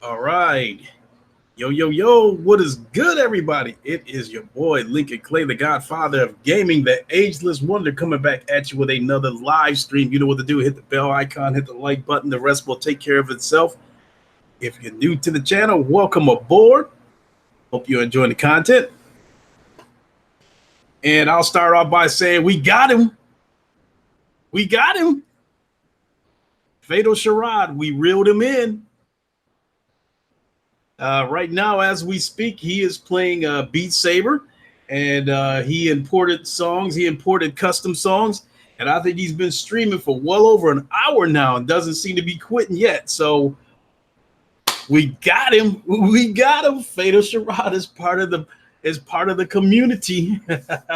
All right. Yo, yo, yo. What is good, everybody? It is your boy, Lincoln Clay, the godfather of gaming, the ageless wonder, coming back at you with another live stream. You know what to do. Hit the bell icon, hit the like button. The rest will take care of itself. If you're new to the channel, welcome aboard. Hope you're enjoying the content. And I'll start off by saying we got him. We got him. Fatal Charade. We reeled him in. Right now, as we speak, he is playing Beat Saber, and he imported songs. He imported custom songs, and I think he's been streaming for well over an hour now and doesn't seem to be quitting yet. So we got him. We got him. Fatal Charade is part of the community.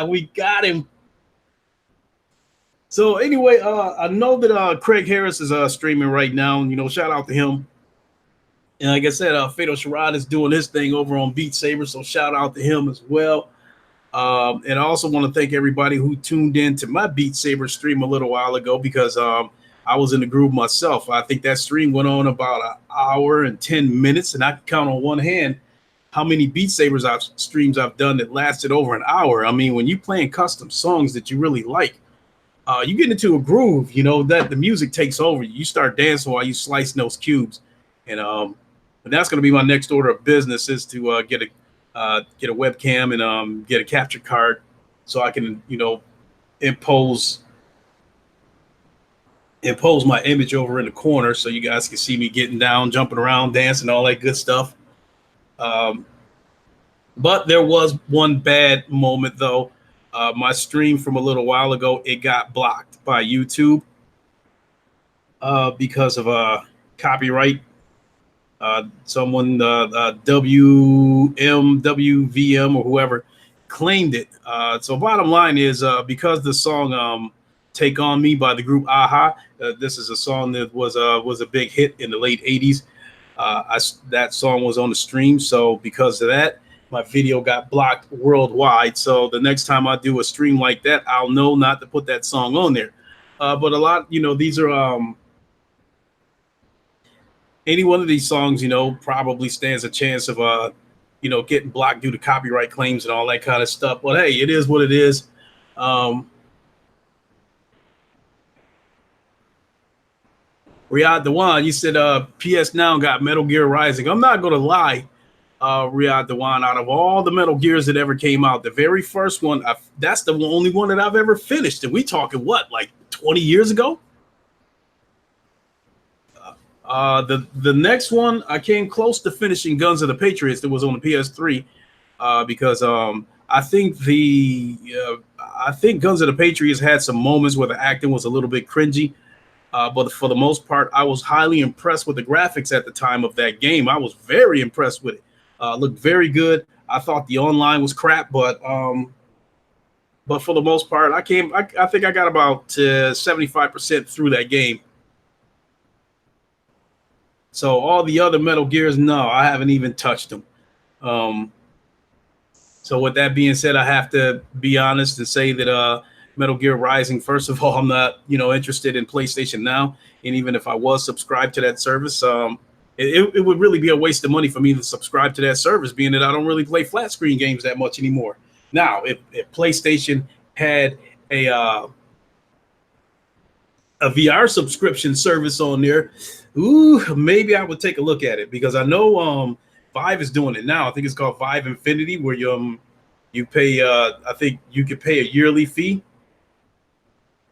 We got him. So anyway, I know that Craig Harris is streaming right now. You know, shout out to him. And like I said, Fatal Charade is doing his thing over on Beat Saber, so shout out to him as well. And I also want to thank everybody who tuned in to my Beat Saber stream a little while ago because I was in the groove myself. I think that stream went on about an hour and 10 minutes, and I can count on one hand how many Beat Sabers streams I've done that lasted over an hour. I mean, when you're playing custom songs that you really like, you get into a groove, you know, that the music takes over. You start dancing while you slicing those cubes. And that's going to be my next order of business is to get a webcam and get a capture card so I can, you know, impose my image over in the corner so you guys can see me getting down, jumping around, dancing, all that good stuff. But there was one bad moment though. My stream from a little while ago, it got blocked by YouTube because of copyright. Someone WMWVM or whoever claimed it. So bottom line is because the song "Take on Me" by the group Aha, this is a song that was a big hit in the late 80s. That song was on the stream, so because of that, my video got blocked worldwide. So the next time I do a stream like that, I'll know not to put that song on there. But a lot, you know, these are any one of these songs, you know, probably stands a chance of, you know, getting blocked due to copyright claims and all that kind of stuff. But hey, it is what it is. Riyadh Dewan, you said PS Now got Metal Gear Rising. I'm not going to lie, Riyadh Dewan, out of all the Metal Gears that ever came out, the very first one, that's the only one that I've ever finished. And we talking what, like 20 years ago? The next one I came close to finishing Guns of the Patriots that was on the PS3 because I think Guns of the Patriots had some moments where the acting was a little bit cringy, but for the most part I was highly impressed with the graphics at the time of that game. I was very impressed with it. Looked very good. I thought the online was crap, but for the most part I think I got about 75% through that game. So all the other Metal Gears, no, I haven't even touched them. So with that being said, I have to be honest and say that Metal Gear Rising, first of all, I'm not, you know, interested in PlayStation Now. And even if I was subscribed to that service, it would really be a waste of money for me to subscribe to that service, being that I don't really play flat screen games that much anymore. Now, if PlayStation had a VR subscription service on there, maybe I would take a look at it because I know Vive is doing it now. I think it's called Vive Infinity, where you pay. I think you could pay a yearly fee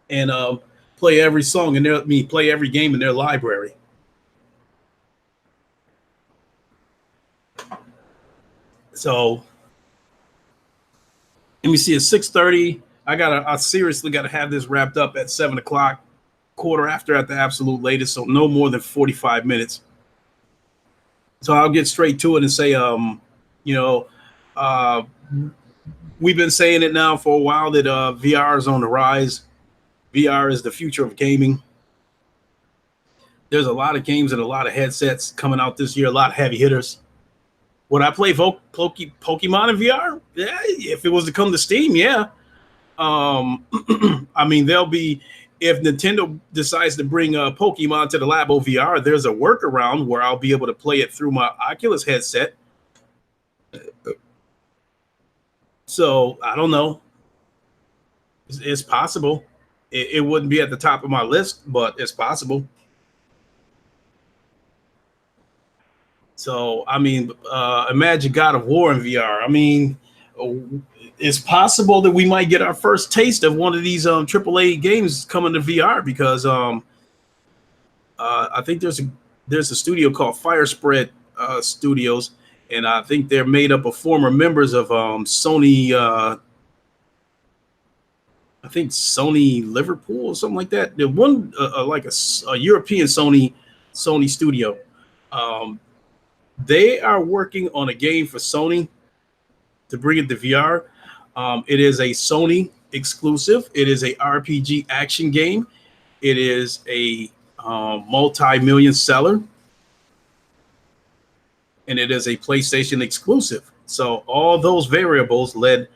and play every song in their. Play every game in their library. So let me see. It's 6:30. I seriously got to have this wrapped up at 7 o'clock. Quarter after at the absolute latest, so no more than 45 minutes. So I'll get straight to it and say, you know, we've been saying it now for a while that VR is on the rise. VR is the future of gaming. There's a lot of games and a lot of headsets coming out this year, a lot of heavy hitters. Would I play Pokemon in VR? Yeah, if it was to come to Steam, yeah. I mean, there'll be if Nintendo decides to bring Pokemon to the Labo VR, there's a workaround where I'll be able to play it through my Oculus headset. So I don't know. It's possible. It wouldn't be at the top of my list, but it's possible. So I mean, imagine God of War in VR. I mean, it's possible that we might get our first taste of one of these AAA games coming to VR because I think there's a studio called Firespread Studios, and I think they're made up of former members of Sony. I think Sony Liverpool or something like that. The one like a European Sony studio. Um, they are working on a game for Sony to bring it to VR. It is a Sony exclusive. It is a RPG action game. It is a multi-million seller, and it is a PlayStation exclusive. So all those variables led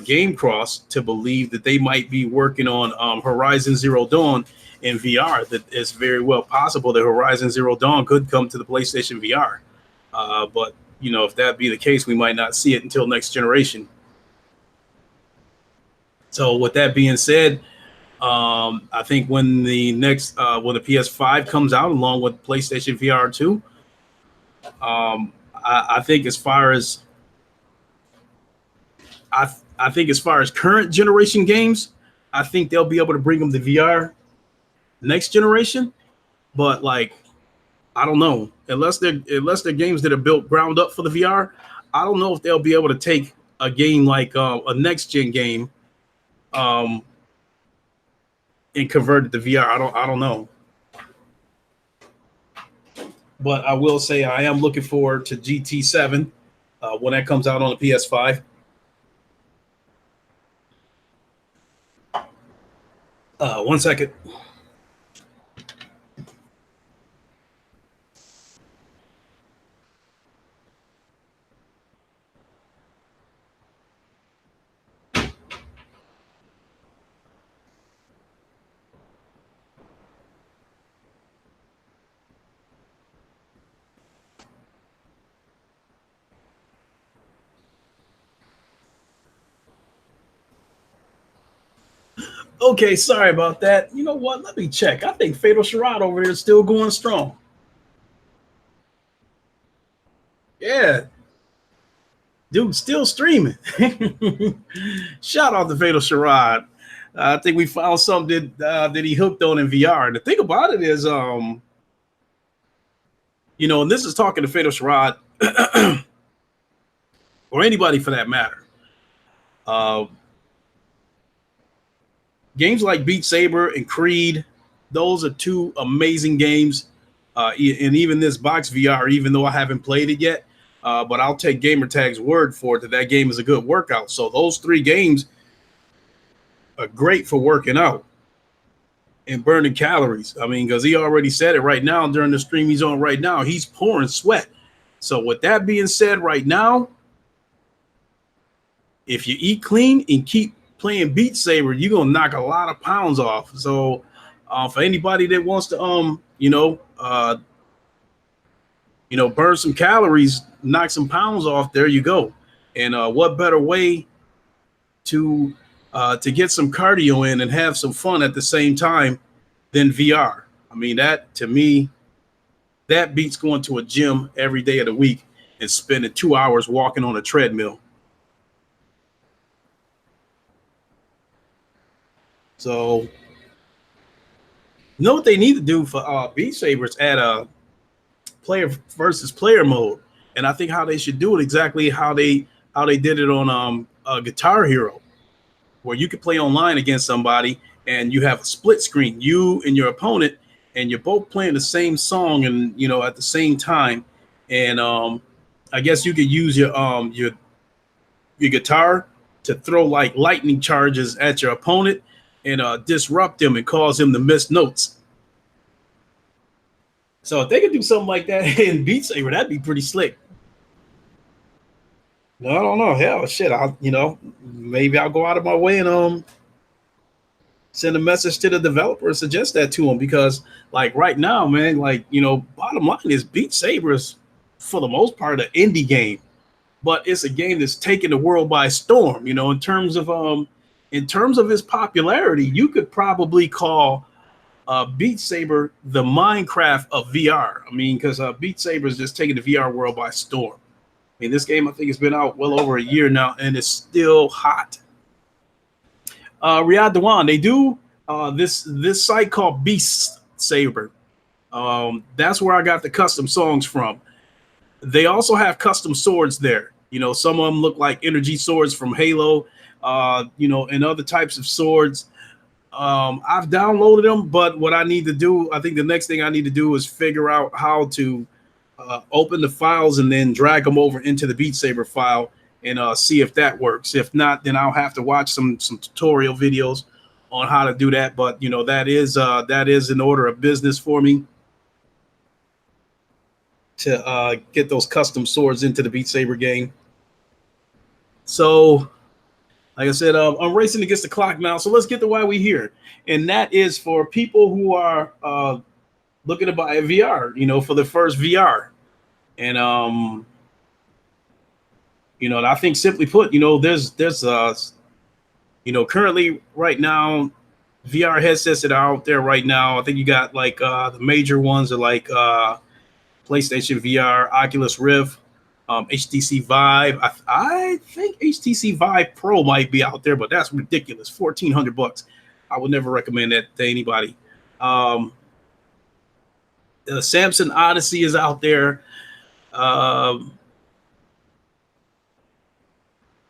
Game Cross to believe that they might be working on Horizon Zero Dawn in VR. That it's very well possible that Horizon Zero Dawn could come to the PlayStation VR. But you know, if that be the case, we might not see it until next generation. So with that being said, I think when the PS5 comes out along with PlayStation VR 2, I think as far as I think as far as current generation games, I think they'll be able to bring them to VR next generation. But like, I don't know, unless they're games that are built ground up for the VR, I don't know if they'll be able to take a game like a next gen game and convert it to VR. I don't know. But I will say I am looking forward to GT7 when that comes out on the PS5. One second. Okay, sorry about that. You know what? Let me check. I think Fatal Charade over there is still going strong. Yeah, dude, still streaming. Shout out to Fatal Charade. I think we found something that he hooked on in VR. And the thing about it is, you know, and this is talking to Fatal Charade or anybody for that matter. Uh, Games like Beat Saber and Creed, those are two amazing games. And even this box VR, even though I haven't played it yet, but I'll take Gamertag's word for it that that game is a good workout. So those three games are great for working out and burning calories. I mean, because he already said it right now during the stream he's on right now. He's pouring sweat. So with that being said, right now, if you eat clean and keep playing Beat Saber, you're gonna knock a lot of pounds off. So for anybody that wants to burn some calories, knock some pounds off, there you go. And what better way to get some cardio in and have some fun at the same time than VR? I mean, that to me, that beats going to a gym every day of the week and spending 2 hours walking on a treadmill. So, you know what they need to do for Beat Saber is add a player versus player mode, and I think how they should do it exactly how they did it on Guitar Hero, where you could play online against somebody and you have a split screen, you and your opponent, and you're both playing the same song and at the same time, and I guess you could use your guitar to throw like lightning charges at your opponent and disrupt him and cause him to miss notes. So if they could do something like that in Beat Saber, that'd be pretty slick. No, I don't know. Hell, shit. Maybe I'll go out of my way and Send a message to the developer and suggest that to them, because like right now, man, like, bottom line is Beat Saber is for the most part an indie game, but it's a game that's taken the world by storm. In terms of its popularity, you could probably call Beat Saber the Minecraft of VR. I mean, because Beat Saber is just taking the VR world by storm. I mean, this game, I think, has been out well over a year now, and it's still hot. Riyadh Dewan, they do this site called Beast Saber. That's where I got the custom songs from. They also have custom swords there. Some of them look like energy swords from Halo, and other types of swords. I've downloaded them, but what I need to do, I think the next thing I need to do is figure out how to open the files and then drag them over into the Beat Saber file and see if that works. If not, then I'll have to watch some tutorial videos on how to do that. But that is an order of business for me to get those custom swords into the Beat Saber game. So, like I said, I'm racing against the clock now. So let's get to why we're here, and that is for people who are looking to buy a VR, for the first VR, and and I think simply put, there's currently right now VR headsets that are out there right now. I think you got like the major ones are like PlayStation VR, Oculus Rift, HTC Vive. I think HTC Vive Pro might be out there, but that's ridiculous. $1,400. I would never recommend that to anybody. The Samsung Odyssey is out there.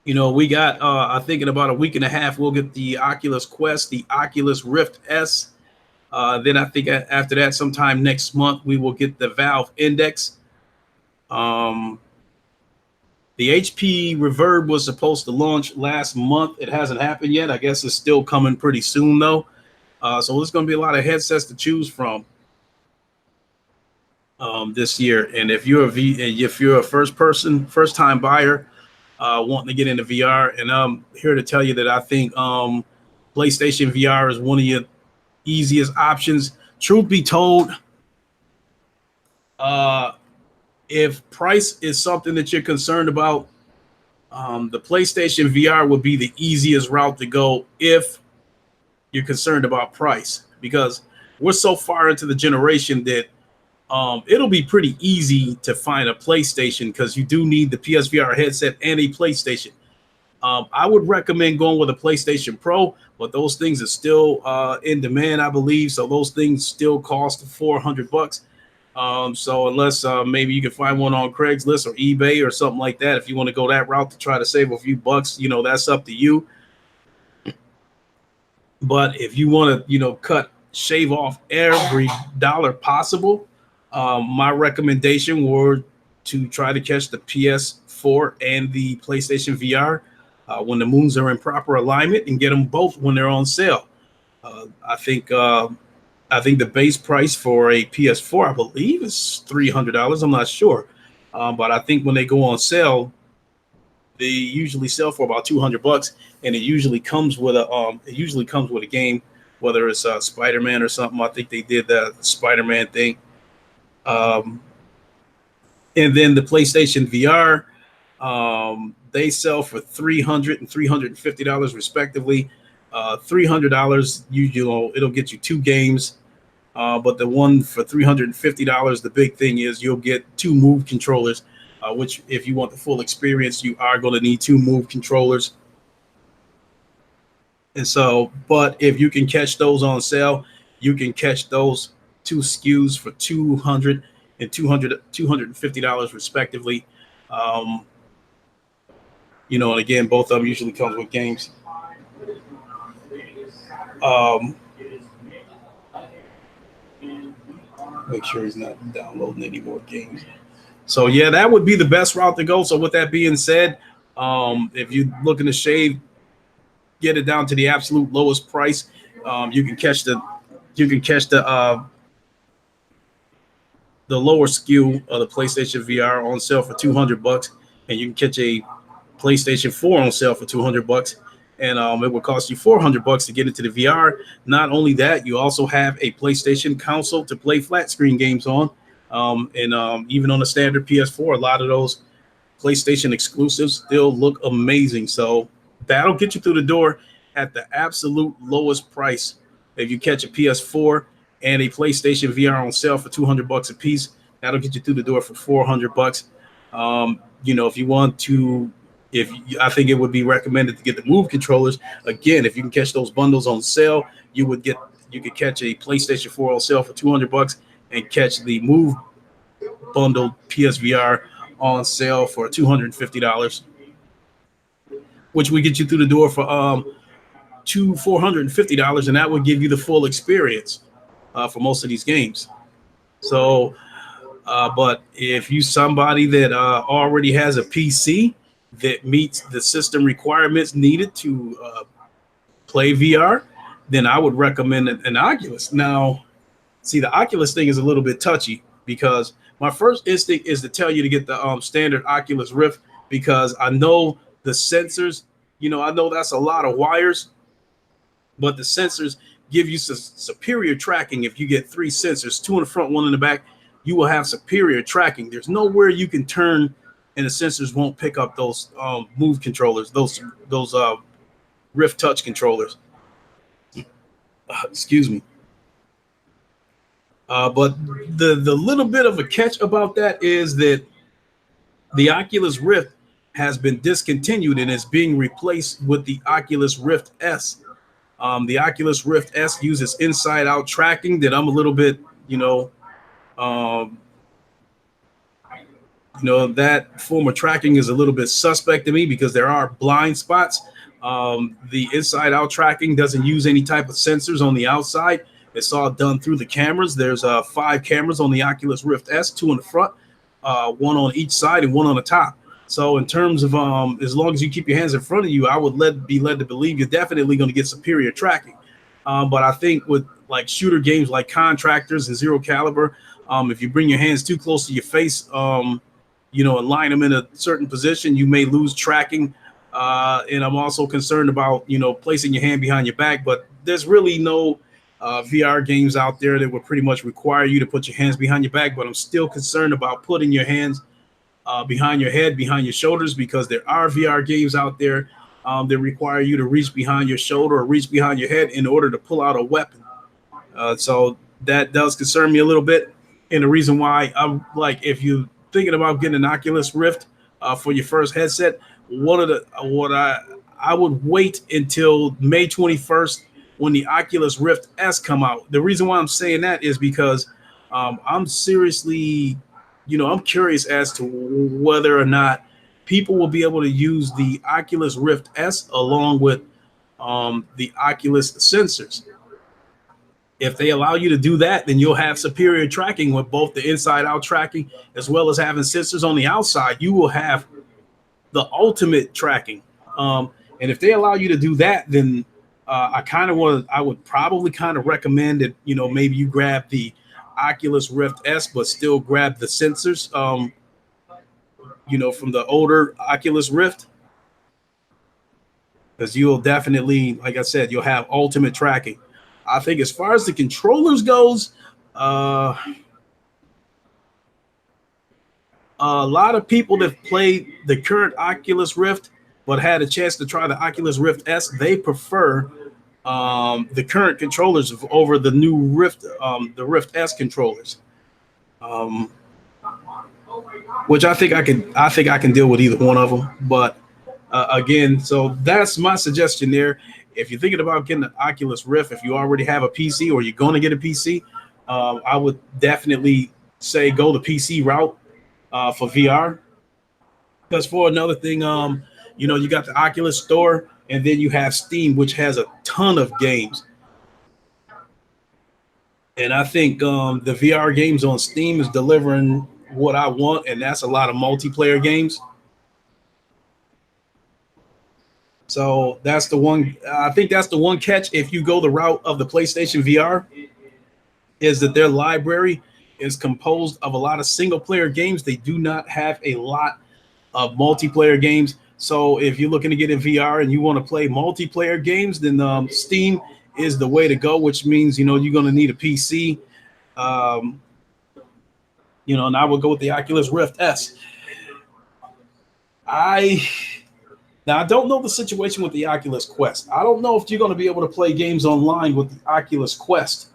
We got, I think in about a week and a half, we'll get the Oculus Quest, the Oculus Rift S. Then I think after that, sometime next month, we will get the Valve Index. The HP Reverb was supposed to launch last month. It hasn't happened yet. I guess it's still coming pretty soon, though. So there's going to be a lot of headsets to choose from this year. And if you're a first time buyer, wanting to get into VR, and I'm here to tell you that I think PlayStation VR is one of your easiest options. Truth be told, if price is something that you're concerned about, the PlayStation VR would be the easiest route to go if you're concerned about price, because we're so far into the generation that it'll be pretty easy to find a PlayStation, because you do need the PSVR headset and a PlayStation. I would recommend going with a PlayStation Pro, but those things are still in demand, I believe. So those things still cost $400. So unless maybe you can find one on Craigslist or eBay or something like that, if you want to go that route to try to save a few bucks, that's up to you. But if you want to, shave off every dollar possible, my recommendation were to try to catch the PS4 and the PlayStation VR when the moons are in proper alignment, and get them both when they're on sale. I think the base price for a PS4, I believe, is $300. I'm not sure, but I think when they go on sale, they usually sell for about $200, and it usually comes with a game, whether it's Spider-Man or something. I think they did the Spider-Man thing. And then the PlayStation VR, they sell for $300 and $350 respectively. $300, it'll get you 2 games. But the one for $350, the big thing is you'll get 2 Move controllers, which if you want the full experience, you are going to need 2 Move controllers. And so, but if you can catch those on sale, you can catch those 2 SKUs for $200 and $250 respectively. And again, both of them usually comes with games. Make sure he's not downloading any more games. So yeah, that would be the best route to go. So with that being said, if you're looking to get it down to the absolute lowest price, you can catch the lower SKU of the PlayStation VR on sale for $200, and you can catch a PlayStation 4 on sale for $200. and it would cost you $400 to get into the VR. Not only that, you also have a PlayStation console to play flat screen games on, and even on a standard PS4, a lot of those PlayStation exclusives still look amazing. So that'll get you through the door at the absolute lowest price. If you catch a PS4 and a PlayStation VR on sale for $200 a piece, that'll get you through the door for $400. If you want to, if I think it would be recommended to get the Move controllers. Again, if you can catch those bundles on sale, you could catch a PlayStation 4 on sale for $200 and catch the Move bundled PSVR on sale for $250, which would get you through the door for $450, and that would give you the full experience for most of these games. So, but if you somebody that already has a PC that meets the system requirements needed to play VR, then I would recommend an Oculus. Now, see, the Oculus thing is a little bit touchy because my first instinct is to tell you to get the standard Oculus Rift because I know the sensors, I know that's a lot of wires, but the sensors give you superior tracking. If you get 3 sensors, 2 in the front, 1 in the back, you will have superior tracking. There's nowhere you can turn and the sensors won't pick up those Move controllers, those Rift Touch controllers. Excuse me. But the little bit of a catch about that is that the Oculus Rift has been discontinued and is being replaced with the Oculus Rift S. The Oculus Rift S uses inside-out tracking that I'm a little bit, that form of tracking is a little bit suspect to me because there are blind spots. The inside-out tracking doesn't use any type of sensors on the outside. It's all done through the cameras. There's 5 cameras on the Oculus Rift S, 2 in the front, 1 on each side, and 1 on the top. So in terms of as long as you keep your hands in front of you, I would be led to believe you're definitely going to get superior tracking. But I think with like shooter games like Contractors and Zero Caliber, if you bring your hands too close to your face, and line them in a certain position, you may lose tracking. And I'm also concerned about, placing your hand behind your back. But there's really no VR games out there that would pretty much require you to put your hands behind your back. But I'm still concerned about putting your hands behind your head, behind your shoulders, because there are VR games out there that require you to reach behind your shoulder or reach behind your head in order to pull out a weapon. So that does concern me a little bit. And the reason why I'm like, if you're thinking about getting an Oculus Rift for your first headset, I would wait until May 21st when the Oculus Rift S come out. The reason why I'm saying that is because I'm seriously, I'm curious as to whether or not people will be able to use the Oculus Rift S along with the Oculus sensors. If they allow you to do that, then you'll have superior tracking with both the inside-out tracking as well as having sensors on the outside. You will have the ultimate tracking. And if they allow you to do that, then I would probably kind of recommend that, maybe you grab the Oculus Rift S, but still grab the sensors, from the older Oculus Rift. Because you'll definitely, like I said, you'll have ultimate tracking. I think as far as the controllers goes, a lot of people that played the current Oculus Rift but had a chance to try the Oculus Rift S, they prefer the current controllers over the new Rift, the Rift S controllers, which I think I can deal with either one of them. But again, so that's my suggestion there. If you're thinking about getting an Oculus Rift, if you already have a PC or you're going to get a PC, I would definitely say go the PC route for VR. Because for another thing, you got the Oculus Store, and then you have Steam, which has a ton of games. And I think the VR games on Steam is delivering what I want, and that's a lot of multiplayer games. So that's the one. I think that's the one catch if you go the route of the PlayStation VR, is that their library is composed of a lot of single player games. They do not have a lot of multiplayer games. So if you're looking to get in VR and you want to play multiplayer games, then Steam is the way to go, which means, you're going to need a PC. Um, and I would go with the Oculus Rift S. I Now I don't know the situation with the Oculus Quest. I don't know if you're going to be able to play games online with the Oculus Quest.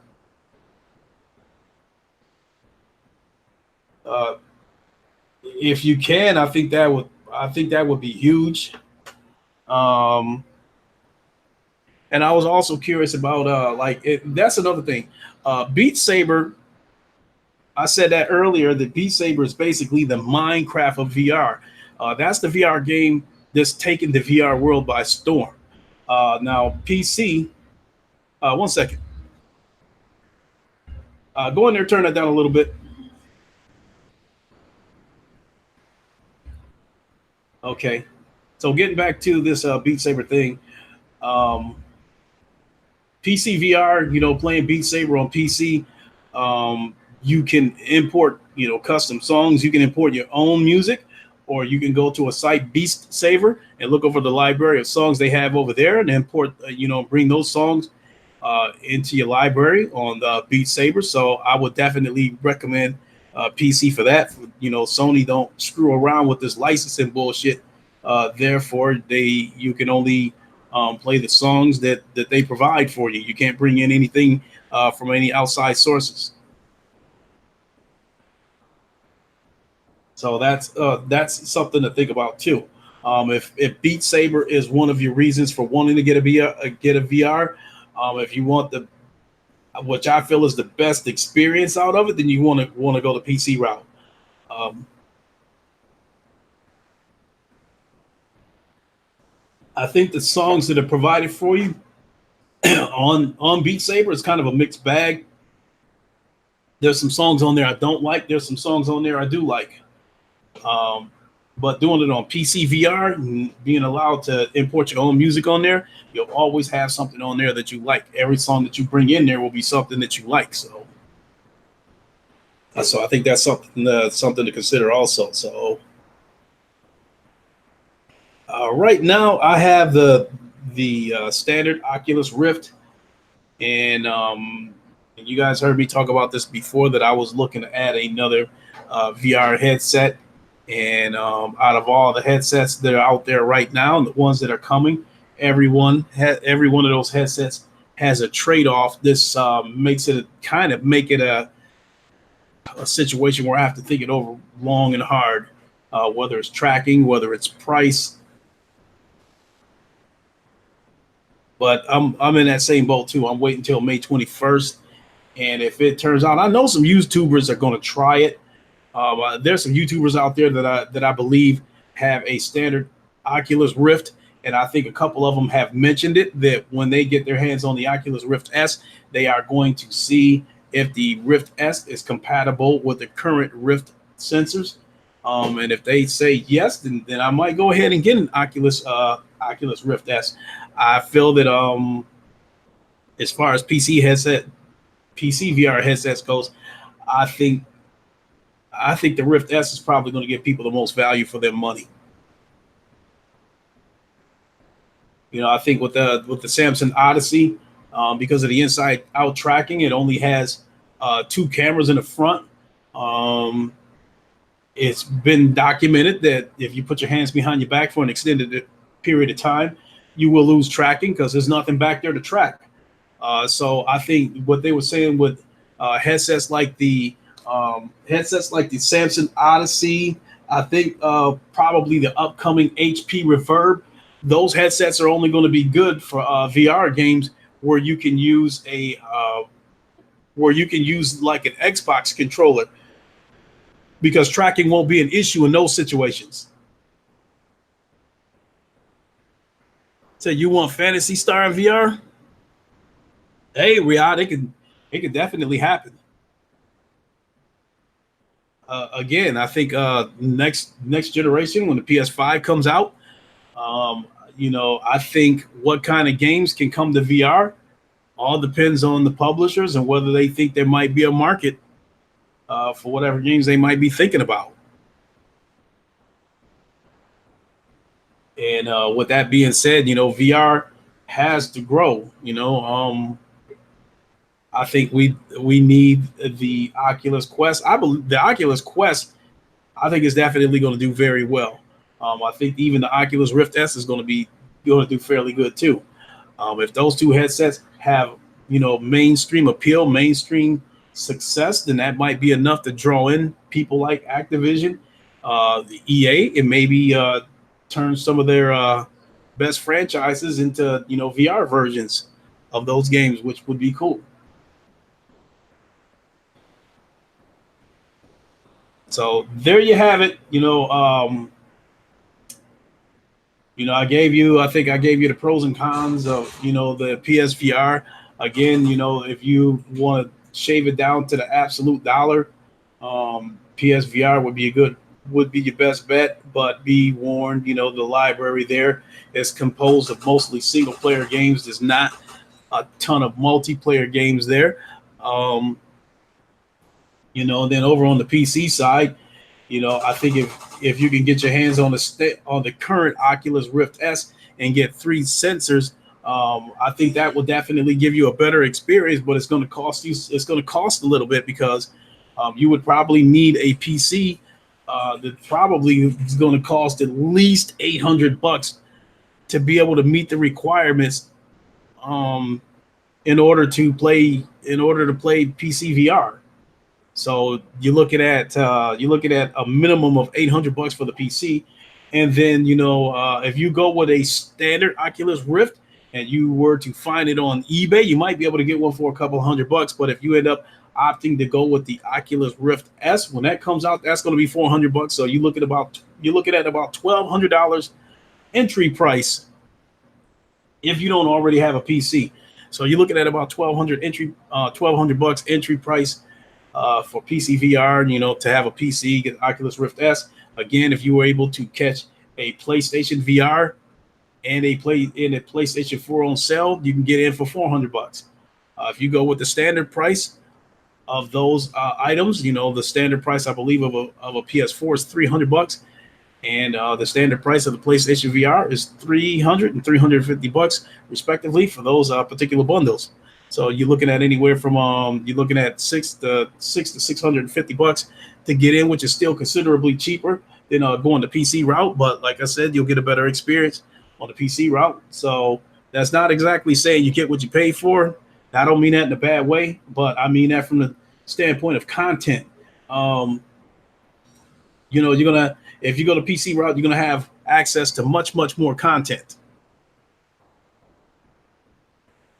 Uh, if you can, I think that would be huge. Um, and I was also curious about that's another thing. Beat Saber. I said that earlier. That Beat Saber is basically the Minecraft of VR. That's the VR game that's taken the VR world by storm. Now PC. One second. Go in there, turn that down a little bit. Okay. So getting back to this Beat Saber thing, um, PC VR, playing Beat Saber on PC, you can import, custom songs. You can import your own music, or you can go to a site, Beast Saver, and look over the library of songs they have over there and import, bring those songs into your library on the Beat Saber. So I would definitely recommend PC for that. Sony don't screw around with this licensing bullshit. Therefore, you can only play the songs that they provide for you. You can't bring in anything from any outside sources. So that's something to think about too. If Beat Saber is one of your reasons for wanting to get a VR, if you want the which I feel is the best experience out of it, then you want to go the PC route. Um, I think the songs that are provided for you on Beat Saber is kind of a mixed bag. There's some songs on there I don't like. There's some songs on there I do like. Um, but doing it on PC VR, and being allowed to import your own music on there, you'll always have something on there that you like. Every song that you bring in there will be something that you like. So I think that's something to consider also. So right now I have the standard Oculus Rift, and you guys heard me talk about this before, that I was looking to add another VR headset. And out of all the headsets that are out there right now, and the ones that are coming, every one of those headsets has a trade-off. This make it a situation where I have to think it over long and hard, whether it's tracking, whether it's price. But I'm in that same boat too. I'm waiting until May 21st, and if it turns out, I know some YouTubers are going to try it. There's some YouTubers out there that I believe have a standard Oculus Rift, and I think a couple of them have mentioned it, that when they get their hands on the Oculus Rift S, they are going to see if the Rift S is compatible with the current Rift sensors. And if they say yes, then I might go ahead and get an Oculus Rift S. I feel that as far as PC VR headsets goes, I think the Rift S is probably going to give people the most value for their money. I think with the Samsung Odyssey, because of the inside out tracking, it only has two cameras in the front. It's been documented that if you put your hands behind your back for an extended period of time, you will lose tracking because there's nothing back there to track. So I think what they were saying with headsets like the Samsung Odyssey, I think probably the upcoming HP Reverb, those headsets are only going to be good for VR games where you can use like an Xbox controller, because tracking won't be an issue in those situations. So you want Fantasy Star in VR? Hey, Riyadh, it could definitely happen. Again, I think next generation, when the PS5 comes out, I think what kind of games can come to VR all depends on the publishers and whether they think there might be a market for whatever games they might be thinking about. And with that being said, VR has to grow. I think we need the Oculus Quest. I believe the Oculus Quest, I think, is definitely going to do very well. I think even the Oculus Rift S is going to do fairly good too. If those two headsets have mainstream appeal, mainstream success, then that might be enough to draw in people like Activision, the EA, and maybe turn some of their best franchises into VR versions of those games, which would be cool. So there you have it. I think I gave you the pros and cons of the PSVR. Again, if you want to shave it down to the absolute dollar, PSVR would be your best bet. But be warned, the library there is composed of mostly single player games. There's not a ton of multiplayer games there. Um, then over on the PC side, I think if you can get your hands on on the current Oculus Rift S and get three sensors, I think that will definitely give you a better experience. But it's going to cost you. It's going to cost a little bit because you would probably need a PC that probably is going to cost at least $800 to be able to meet the requirements um, in order to play PC VR. So you're looking at a minimum of $800 for the PC, and then if you go with a standard Oculus Rift and you were to find it on eBay, you might be able to get one for a couple $100. But if you end up opting to go with the Oculus Rift S, when that comes out, that's going to be $400. So you're looking at about $1,200 entry price if you don't already have a PC. So you're looking at about 1,200 bucks entry price for PC VR. To have a PC, get Oculus Rift S. Again, if you were able to catch a PlayStation VR and a PlayStation 4 on sale, you can get in for $400. If you go with the standard price of those items, the standard price I believe of a PS4 is $300, and the standard price of the PlayStation VR is 300 and $350 respectively for those particular bundles. So you're looking at anywhere from you're looking at six to $650 to get in, which is still considerably cheaper than going the PC route. But like I said, you'll get a better experience on the PC route. So that's not exactly saying you get what you pay for. I don't mean that in a bad way, but I mean that from the standpoint of content. Um, you're gonna if you go to PC route, you're gonna have access to much more content.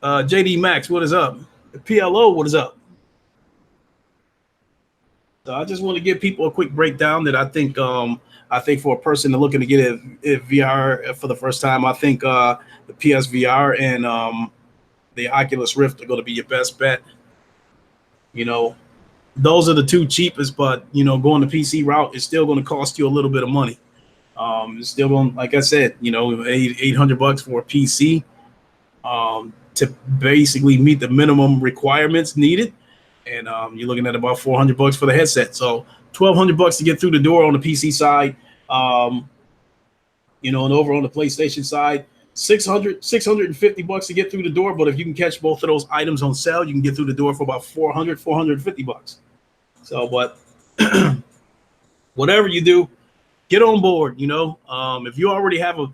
JD Max, what is up? PLO, what is up? So I just want to give people a quick breakdown that I think for a person looking to get a VR for the first time, I think the PSVR and the Oculus Rift are going to be your best bet. You know, those are the two cheapest, but going the PC route is still going to cost you a little bit of money. It's still going, like I said, $800 for a PC to basically meet the minimum requirements needed, and you're looking at about $400 for the headset. So $1,200 to get through the door on the PC side. Um, and over on the PlayStation side, 650 bucks to get through the door. But if you can catch both of those items on sale, you can get through the door for about 450 bucks. So, but whatever you do, get on board. If you already have a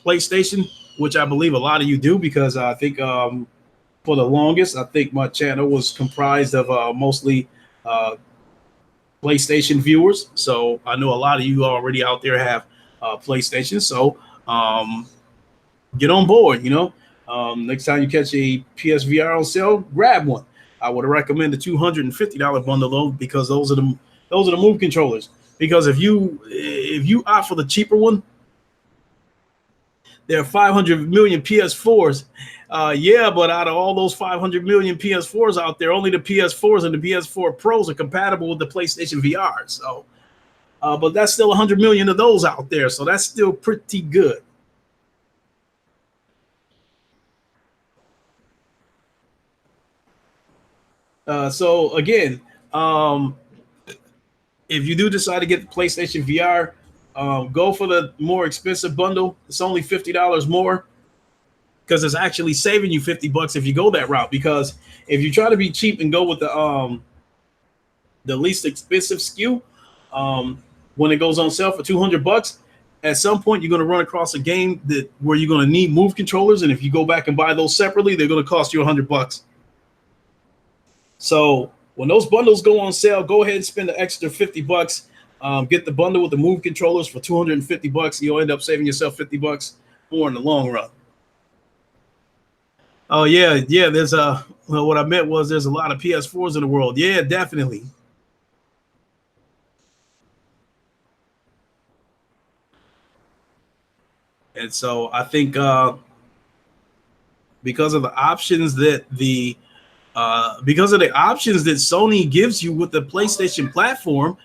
PlayStation, which I believe a lot of you do, because I think for the longest, I think my channel was comprised of mostly uh, PlayStation viewers. So I know a lot of you already out there have PlayStation. So um, get on board. Next time you catch a PSVR on sale, grab one. I would recommend the $250 bundle though, because those are the move controllers. Because if you opt for the cheaper one, there are 500 million PS4s. Yeah, but out of all those 500 million PS4s out there, only the PS4s and the PS4 Pros are compatible with the PlayStation VR. So, but that's still 100 million of those out there. So that's still pretty good. So again, um, if you do decide to get the PlayStation VR, Go for the more expensive bundle. It's only $50 more because it's actually saving you $50 if you go that route. Because if you try to be cheap and go with the least expensive SKU, when it goes on sale for $200, at some point you're going to run across a game that where you're going to need move controllers, and if you go back and buy those separately, they're going to cost you $100. So when those bundles go on sale, go ahead and spend the extra $50. Get the bundle with the move controllers for $250. You'll end up saving yourself $50 more in the long run. Oh yeah. There's well, what I meant was there's a lot of PS4s in the world. Yeah, definitely. And so I think because of the options that Sony gives you with the PlayStation platform,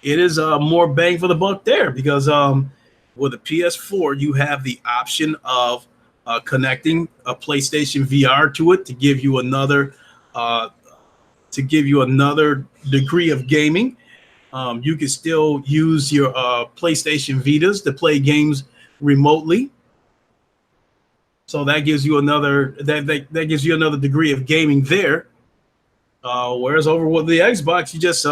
it is more bang for the buck there. Because with a PS4, you have the option of connecting a PlayStation VR to it uh, to give you another degree of gaming. You can still use your PlayStation Vitas to play games remotely. So that gives you that gives you another degree of gaming there. Whereas over with the Xbox, you just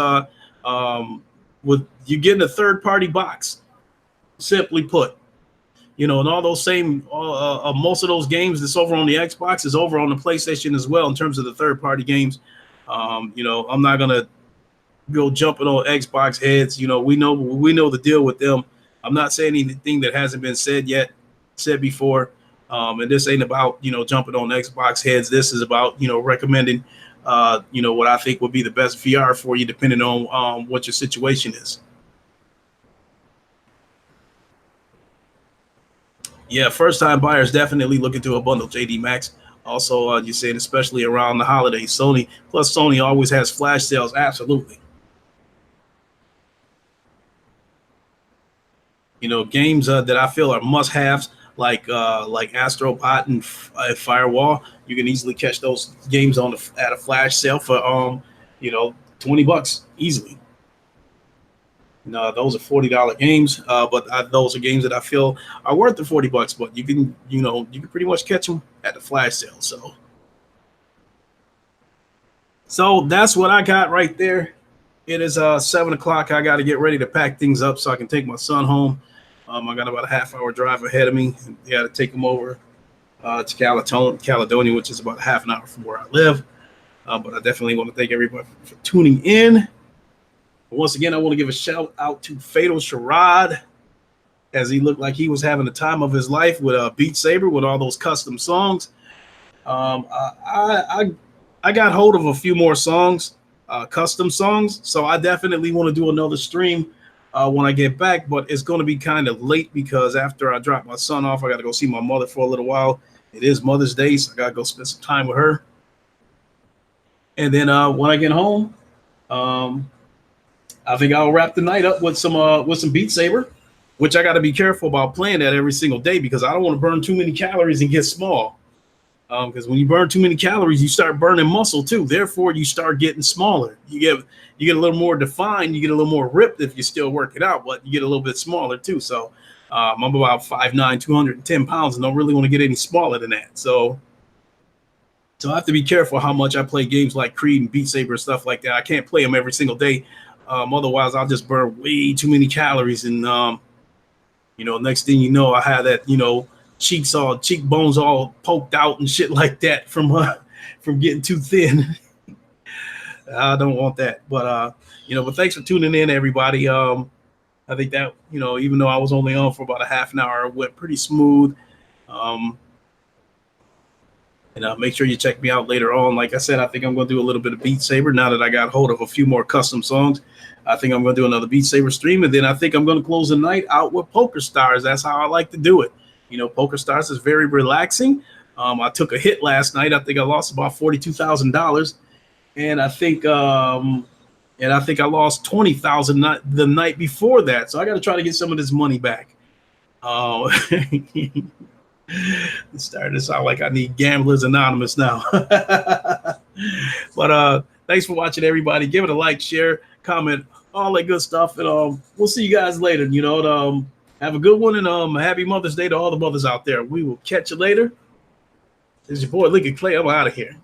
with you getting a third party box. Simply put, and all those same most of those games that's over on the Xbox is over on the PlayStation as well in terms of the third party games. I'm not gonna go jumping on Xbox heads. We know the deal with them. I'm not saying anything that hasn't been said before. And this ain't about jumping on Xbox heads. This is about recommending what I think would be the best VR for you, depending on what your situation is. Yeah, first time buyers definitely look into a bundle, JD Max. Also, you're saying especially around the holidays, Sony always has flash sales. Absolutely. Games that I feel are must-haves, like Astrobot and Firewall. You can easily catch those games at a flash sale for $20 easily. Those are $40 games, but those are games that I feel are worth the $40. But you can pretty much catch them at the flash sale. So that's what I got right there. It is 7 o'clock. I got to get ready to pack things up so I can take my son home. I got about a half-hour drive ahead of me. I got to take him over to Caledonia, which is about half an hour from where I live. But I definitely want to thank everybody for tuning in. Once again, I want to give a shout out to Fatal Sharad, as he looked like he was having the time of his life with Beat Saber with all those custom songs. I got hold of a few more songs, custom songs, so I definitely want to do another stream when I get back, but it's going to be kind of late because after I drop my son off, I got to go see my mother for a little while. It is Mother's Day, so I got to go spend some time with her. And then when I get home, I think I'll wrap the night up with some Beat Saber, which I got to be careful about playing that every single day because I don't want to burn too many calories and get small. Because when you burn too many calories, you start burning muscle too. Therefore, you start getting smaller. You get a little more defined. You get a little more ripped if you're still working out, but you get a little bit smaller too. So I'm about 5'9", 210 pounds, and don't really want to get any smaller than that. So I have to be careful how much I play games like Creed and Beat Saber and stuff like that. I can't play them every single day. Otherwise, I'll just burn way too many calories, and next thing you know, I have that cheekbones all poked out and shit like that from getting too thin. I don't want that, but thanks for tuning in, everybody. I think that even though I was only on for about a half an hour, it went pretty smooth. And make sure you check me out later on. Like I said, I think I'm going to do a little bit of Beat Saber now that I got hold of a few more custom songs. I think I'm going to do another Beat Saber stream, and then I think I'm going to close the night out with Poker Stars. That's how I like to do it. Poker Stars is very relaxing. I took a hit last night. I think I lost about $42,000, and I think I lost $20,000 the night before that. So I got to try to get some of this money back. It's starting to sound like I need Gamblers Anonymous now. But thanks for watching, everybody. Give it a like, share, comment all that good stuff. And we'll see you guys later. Have a good one, and happy Mother's Day to all the mothers out there. We will catch you later. This is your boy Liquid Clay. I'm out of here.